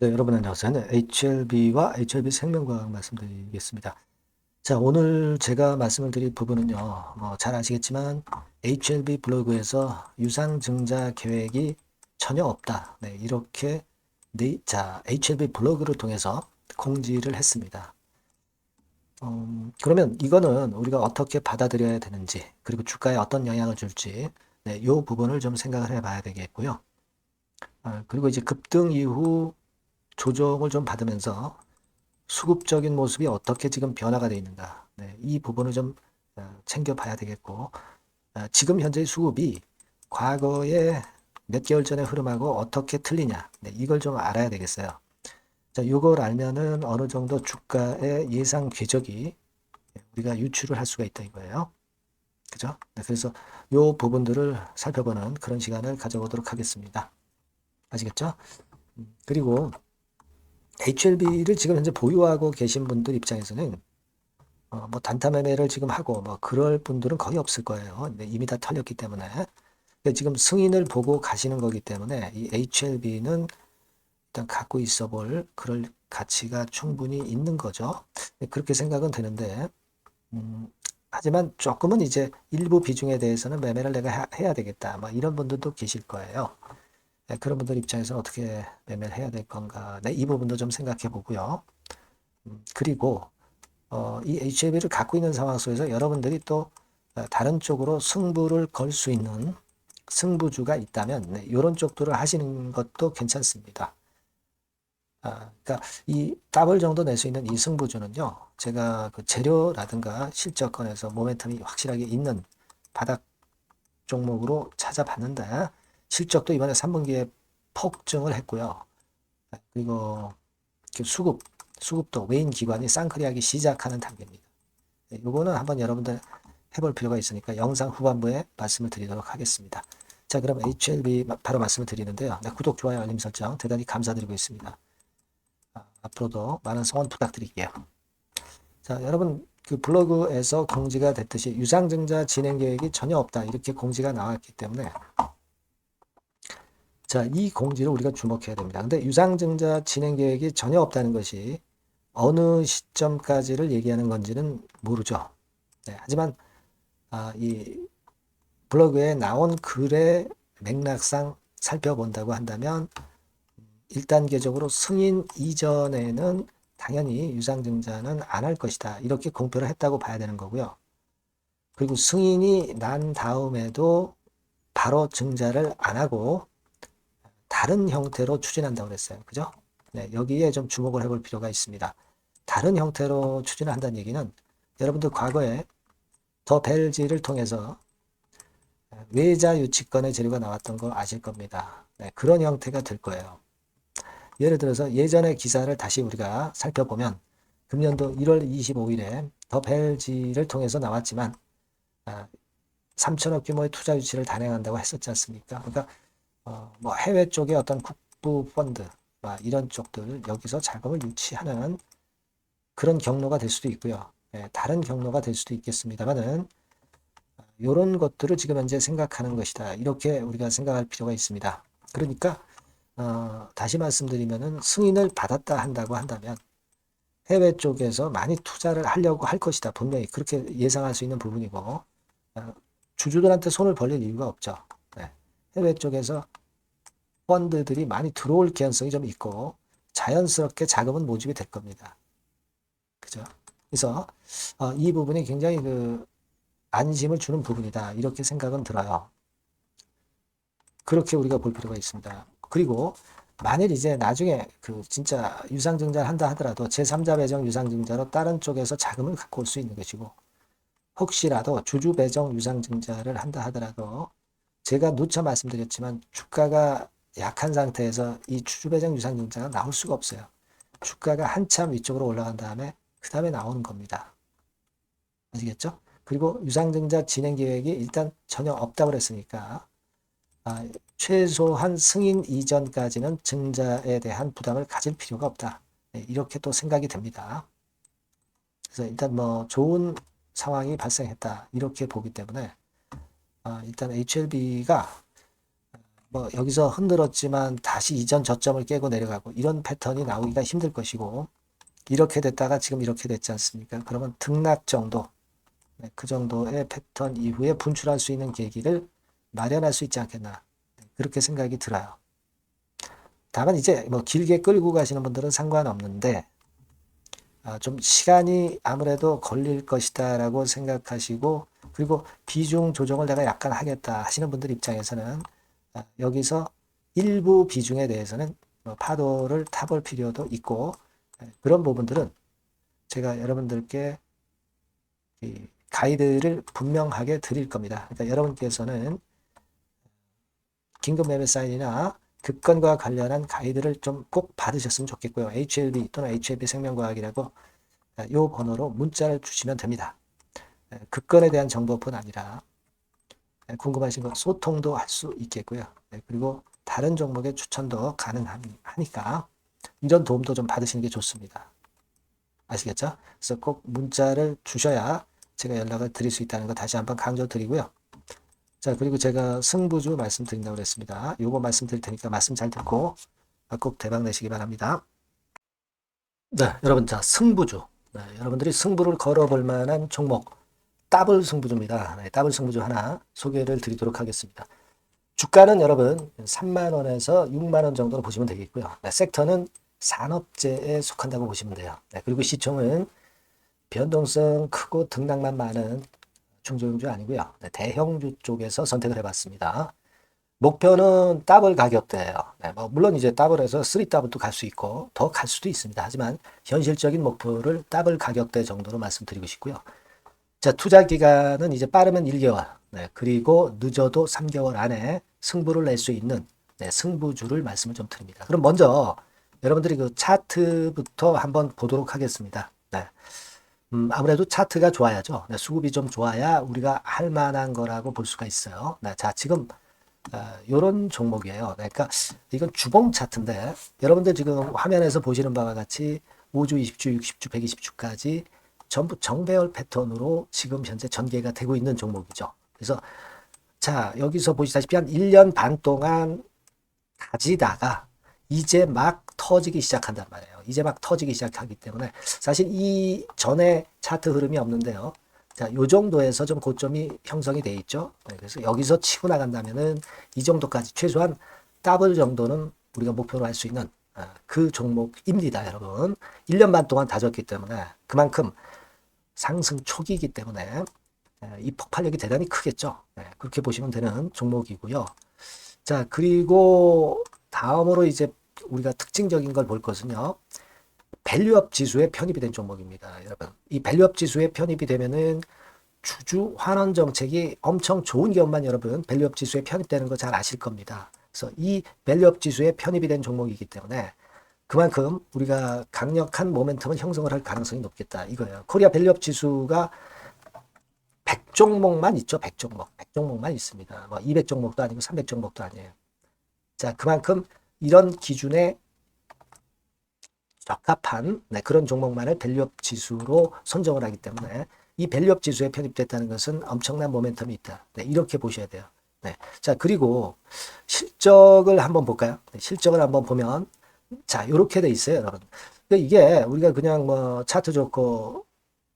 네, 여러분 안녕하세요. 네, HLB와 HLB 생명과학 말씀드리겠습니다. 자, 오늘 제가 말씀을 드릴 부분은요, 잘 아시겠지만 HLB 블로그에서 유상증자 계획이 전혀 없다. 네, 이렇게 자, HLB 블로그를 통해서 공지를 했습니다. 그러면 이거는 우리가 어떻게 받아들여야 되는지, 그리고 주가에 어떤 영향을 줄지, 네, 이 부분을 좀 생각을 해봐야 되겠고요. 그리고 이제 급등 이후 조정을 좀 받으면서 수급적인 모습이 어떻게 지금 변화가 되어 있는가. 네, 이 부분을 좀 챙겨봐야 되겠고, 지금 현재의 수급이 과거에 몇 개월 전의 흐름하고 어떻게 틀리냐. 네, 이걸 좀 알아야 되겠어요. 자, 이걸 알면은 어느 정도 주가의 예상 궤적이 우리가 유추를 할 수가 있다 이거예요. 그죠? 네, 그래서 이 부분들을 살펴보는 그런 시간을 가져보도록 하겠습니다. 아시겠죠? 그리고 HLB를 지금 현재 보유하고 계신 분들 입장에서는 뭐 단타 매매를 지금 하고 뭐 그럴 분들은 거의 없을 거예요. 네, 이미 다 털렸기 때문에. 지금 승인을 보고 가시는 거기 때문에 이 HLB는 일단 갖고 있어 볼 그럴 가치가 충분히 있는 거죠. 네, 그렇게 생각은 되는데 하지만 조금은 이제 일부 비중에 대해서는 매매를 내가 해야 되겠다. 뭐 이런 분들도 계실 거예요. 네, 그런 분들 입장에서는 어떻게 매매를 해야 될 건가. 네, 이 부분도 좀 생각해 보고요. 그리고 이 HLB를 갖고 있는 상황 속에서 여러분들이 또 다른 쪽으로 승부를 걸 수 있는 승부주가 있다면 네, 이런 쪽들을 하시는 것도 괜찮습니다. 그러니까 이 더블 정도 낼 수 있는 이 승부주는요, 제가 그 재료라든가 실적권에서 모멘텀이 확실하게 있는 바닥 종목으로 찾아봤는데 실적도 이번에 3분기에 폭증을 했고요. 그리고 수급도 외인 기관이 쌍크리하기 시작하는 단계입니다. 이거는 한번 여러분들 해볼 필요가 있으니까 영상 후반부에 말씀을 드리도록 하겠습니다. 자, 그럼 HLB 바로 말씀을 드리는데요. 네, 구독, 좋아요, 알림 설정 대단히 감사드리고 있습니다. 앞으로도 많은 성원 부탁드릴게요. 자, 여러분 그 블로그에서 공지가 됐듯이 유상증자 진행 계획이 전혀 없다 이렇게 공지가 나왔기 때문에 자, 이 공지를 우리가 주목해야 됩니다. 근데 유상증자 진행 계획이 전혀 없다는 것이 어느 시점까지를 얘기하는 건지는 모르죠. 네, 하지만 이 블로그에 나온 글의 맥락상 살펴본다고 한다면 1단계적으로 승인 이전에는 당연히 유상증자는 안 할 것이다. 이렇게 공표를 했다고 봐야 되는 거고요. 그리고 승인이 난 다음에도 바로 증자를 안 하고 다른 형태로 추진한다고 그랬어요. 그죠? 네, 여기에 좀 주목을 해볼 필요가 있습니다. 다른 형태로 추진을 한다는 얘기는 여러분들 과거에 더 벨지를 통해서 외자 유치권의 재료가 나왔던 거 아실 겁니다. 네, 그런 형태가 될 거예요. 예를 들어서 예전의 기사를 다시 우리가 살펴보면 금년도 1월 25일에 더 벨지를 통해서 나왔지만 3천억 규모의 투자 유치를 단행한다고 했었지 않습니까? 그러니까 뭐 해외 쪽의 어떤 국부 펀드 이런 쪽들 여기서 자금을 유치하는 그런 경로가 될 수도 있고요. 네, 다른 경로가 될 수도 있겠습니다만은 이런 것들을 지금 현재 생각하는 것이다. 이렇게 우리가 생각할 필요가 있습니다. 그러니까 다시 말씀드리면은 승인을 받았다 한다고 한다면 해외 쪽에서 많이 투자를 하려고 할 것이다. 분명히 그렇게 예상할 수 있는 부분이고 주주들한테 손을 벌릴 이유가 없죠. 네. 해외 쪽에서 펀드들이 많이 들어올 개연성이 좀 있고 자연스럽게 자금은 모집이 될 겁니다. 그죠? 그래서 이 부분이 굉장히 그 안심을 주는 부분이다. 이렇게 생각은 들어요. 그렇게 우리가 볼 필요가 있습니다. 그리고 만일 이제 나중에 그 진짜 유상증자를 한다 하더라도 제3자 배정 유상증자로 다른 쪽에서 자금을 갖고 올 수 있는 것이고 혹시라도 주주 배정 유상증자를 한다 하더라도 제가 누차 말씀드렸지만 주가가 약한 상태에서 이 주주 배정 유상증자가 나올 수가 없어요. 주가가 한참 위쪽으로 올라간 다음에 그 다음에 나오는 겁니다. 아시겠죠? 그리고 유상증자 진행 계획이 일단 전혀 없다고 그랬으니까 최소한 승인 이전까지는 증자에 대한 부담을 가질 필요가 없다. 네, 이렇게 또 생각이 됩니다. 그래서 일단 뭐 좋은 상황이 발생했다. 이렇게 보기 때문에 일단 HLB가 뭐 여기서 흔들었지만 다시 이전 저점을 깨고 내려가고 이런 패턴이 나오기가 힘들 것이고, 이렇게 됐다가 지금 이렇게 됐지 않습니까? 그러면 등락 정도, 네, 그 정도의 패턴 이후에 분출할 수 있는 계기를 마련할 수 있지 않겠나, 그렇게 생각이 들어요. 다만 이제 뭐 길게 끌고 가시는 분들은 상관없는데, 좀 시간이 아무래도 걸릴 것이다 라고 생각하시고, 그리고 비중 조정을 내가 약간 하겠다 하시는 분들 입장에서는 여기서 일부 비중에 대해서는 파도를 타볼 필요도 있고, 그런 부분들은 제가 여러분들께 이 가이드를 분명하게 드릴 겁니다. 그러니까 여러분께서는 긴급 매매 사인이나 급건과 관련한 가이드를 좀 꼭 받으셨으면 좋겠고요. HLB 또는 HLB 생명과학이라고 이 번호로 문자를 주시면 됩니다. 급건에 대한 정보뿐 아니라 궁금하신 거 소통도 할 수 있겠고요. 그리고 다른 종목의 추천도 가능하니까 이런 도움도 좀 받으시는 게 좋습니다. 아시겠죠? 그래서 꼭 문자를 주셔야 제가 연락을 드릴 수 있다는 거 다시 한번 강조드리고요. 자, 그리고 제가 승부주 말씀드린다고 그랬습니다. 요거 말씀드릴 테니까 말씀 잘 듣고 꼭 대박 내시기 바랍니다. 네, 여러분, 자, 승부주. 네, 여러분들이 승부를 걸어볼 만한 종목, 더블 승부주입니다. 네, 더블 승부주 하나 소개를 드리도록 하겠습니다. 주가는 여러분 3만원에서 6만원 정도로 보시면 되겠고요. 네, 섹터는 산업재에 속한다고 보시면 돼요. 네, 그리고 시총은 변동성 크고 등락만 많은 중소형주 아니고요. 네, 대형주 쪽에서 선택을 해봤습니다. 목표는 더블 가격대예요. 네, 뭐 물론 이제 더블에서 3더블도 갈 수 있고 더 갈 수도 있습니다. 하지만 현실적인 목표를 더블 가격대 정도로 말씀드리고 싶고요. 자, 투자 기간은 이제 빠르면 1개월, 네, 그리고 늦어도 3개월 안에 승부를 낼 수 있는 승부주를 말씀을 좀 드립니다. 그럼 먼저 여러분들이 그 차트부터 한번 보도록 하겠습니다. 네. 아무래도 차트가 좋아야죠. 네, 수급이 좀 좋아야 우리가 할 만한 거라고 볼 수가 있어요. 네, 자, 지금 요런 종목이에요. 그러니까 이건 주봉 차트인데 여러분들 지금 화면에서 보시는 바와 같이 5주, 20주, 60주, 120주까지 전부 정배열 패턴으로 지금 현재 전개가 되고 있는 종목이죠. 그래서 자, 여기서 보시다시피 한 1년 반 동안 가지다가 이제 막 터지기 시작한단 말이에요. 이제 막 터지기 시작하기 때문에 사실 이 전에 차트 흐름이 없는데요. 자, 요 정도에서 좀 고점이 형성이 돼 있죠. 네, 그래서 여기서 치고 나간다면은 이 정도까지 최소한 더블 정도는 우리가 목표로 할 수 있는 그 종목입니다, 여러분. 1년 반 동안 다졌기 때문에 그만큼 상승 초기이기 때문에 이 폭발력이 대단히 크겠죠. 네, 그렇게 보시면 되는 종목이고요. 자, 그리고 다음으로 이제 우리가 특징적인 걸 볼 것은요. 밸류업 지수에 편입이 된 종목입니다, 여러분. 이 밸류업 지수에 편입이 되면은 주주 환원 정책이 엄청 좋은 기업만 여러분 밸류업 지수에 편입되는 거 잘 아실 겁니다. 그래서 이 밸류업 지수에 편입이 된 종목이기 때문에 그만큼 우리가 강력한 모멘텀을 형성을 할 가능성이 높겠다 이거예요. 코리아 밸류업 지수가 100종목만 있죠. 100종목. 100종목만 있습니다. 뭐 200종목도 아니고 300종목도 아니에요. 자, 그만큼 이런 기준에 적합한 그런 종목만을 밸류업 지수로 선정을 하기 때문에 이 밸류업 지수에 편입됐다는 것은 엄청난 모멘텀이 있다. 네, 이렇게 보셔야 돼요. 네. 자, 그리고 실적을 한번 볼까요? 네, 실적을 한번 보면 자, 이렇게 돼 있어요, 여러분. 이게 우리가 그냥 뭐 차트 좋고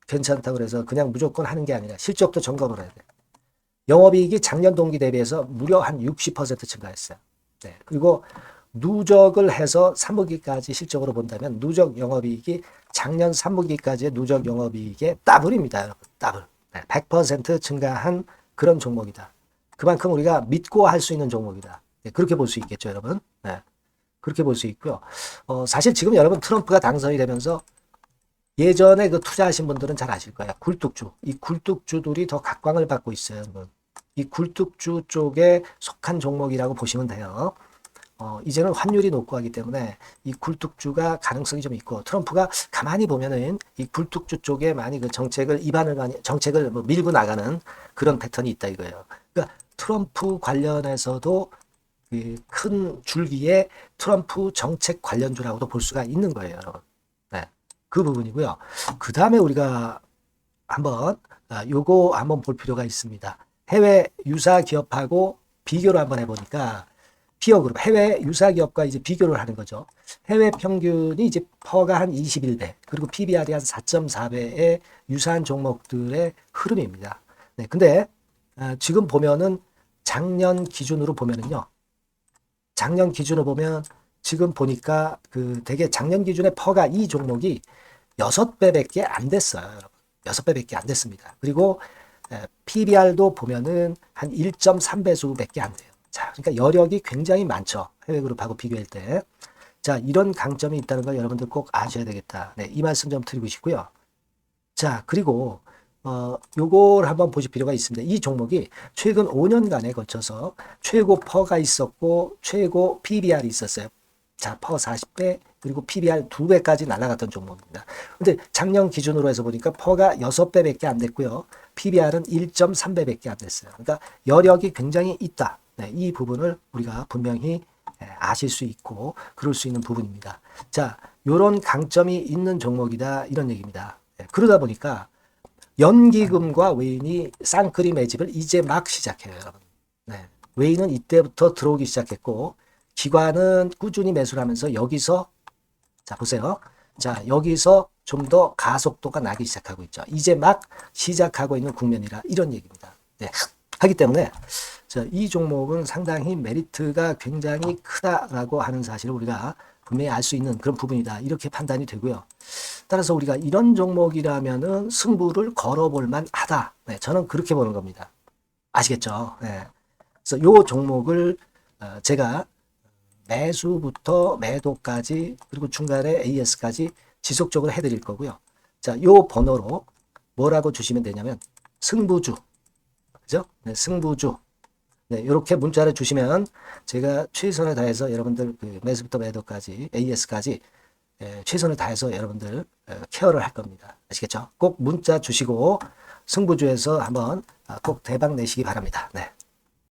괜찮다고 그래서 그냥 무조건 하는 게 아니라 실적도 점검을 해야 돼요. 영업이익이 작년 동기 대비해서 무려 한 60% 증가했어요. 네. 그리고 누적을 해서 3분기까지 실적으로 본다면 누적 영업이익이 작년 3분기까지의 누적 영업이익의 더블입니다, 여러분. 더블. 네. 100% 증가한 그런 종목이다. 그만큼 우리가 믿고 할 수 있는 종목이다. 네. 그렇게 볼 수 있겠죠, 여러분. 네. 그렇게 볼 수 있고요. 사실 지금 여러분 트럼프가 당선이 되면서 예전에 그 투자하신 분들은 잘 아실 거예요. 굴뚝주. 이 굴뚝주들이 더 각광을 받고 있어요. 이 굴뚝주 쪽에 속한 종목이라고 보시면 돼요. 이제는 환율이 높고 하기 때문에 이 굴뚝주가 가능성이 좀 있고 트럼프가 가만히 보면은 이 굴뚝주 쪽에 많이 그 정책을 뭐 밀고 나가는 그런 패턴이 있다 이거예요. 그러니까 트럼프 관련해서도 큰 줄기에 트럼프 정책 관련주라고도 볼 수가 있는 거예요, 여러분. 네, 그 부분이고요. 그 다음에 우리가 한번 요거 한번 볼 필요가 있습니다. 해외 유사 기업하고 비교를 한번 해보니까 피어 그룹, 해외 유사 기업과 이제 비교를 하는 거죠. 해외 평균이 이제 퍼가 한 21배, 그리고 PBR이 한 4.4배의 유사한 종목들의 흐름입니다. 네, 근데 지금 보면은 작년 기준으로 보면은요. 작년 기준으로 보면 지금 보니까 그 되게 작년 기준에 퍼가 이 종목이 6배밖에 안 됐어요, 여러분. 6배밖에 안 됐습니다. 그리고 PBR도 보면은 한 1.3배수밖에 안 돼요. 자, 그러니까 여력이 굉장히 많죠. 해외 그룹하고 비교할 때. 자, 이런 강점이 있다는 걸 여러분들 꼭 아셔야 되겠다. 네, 이 말씀 좀 드리고 싶고요. 자, 그리고 요걸 한번 보실 필요가 있습니다. 이 종목이 최근 5년간에 거쳐서 최고 퍼가 있었고 최고 PBR이 있었어요. 자, 퍼 40배 그리고 PBR 2배까지 날아갔던 종목입니다. 근데 작년 기준으로 해서 보니까 퍼가 6배밖에 안 됐고요. PBR은 1.3배밖에 안 됐어요. 그러니까 여력이 굉장히 있다. 네, 이 부분을 우리가 분명히 아실 수 있고 그럴 수 있는 부분입니다. 자, 요런 강점이 있는 종목이다 이런 얘기입니다. 네, 그러다 보니까 연기금과 외인이 쌍끌이 매집을 이제 막 시작해요, 여러분. 네, 외인은 이때부터 들어오기 시작했고 기관은 꾸준히 매수를 하면서 여기서 자 보세요. 자 여기서 좀 더 가속도가 나기 시작하고 있죠. 이제 막 시작하고 있는 국면이라 이런 얘기입니다. 네, 하기 때문에 자, 이 종목은 상당히 메리트가 굉장히 크다라고 하는 사실을 우리가 분명히 알 수 있는 그런 부분이다. 이렇게 판단이 되고요. 따라서 우리가 이런 종목이라면은 승부를 걸어볼 만하다. 네, 저는 그렇게 보는 겁니다. 아시겠죠? 네. 그래서 요 종목을 제가 매수부터 매도까지 그리고 중간에 AS까지 지속적으로 해드릴 거고요. 자, 요 번호로 뭐라고 주시면 되냐면 승부주, 그죠? 네, 승부주. 네, 이렇게 문자를 주시면 제가 최선을 다해서 여러분들 그 매수부터 매도까지 AS까지 최선을 다해서 여러분들 케어를 할 겁니다. 아시겠죠? 꼭 문자 주시고 승부주에서 한번 꼭 대박 내시기 바랍니다. 네.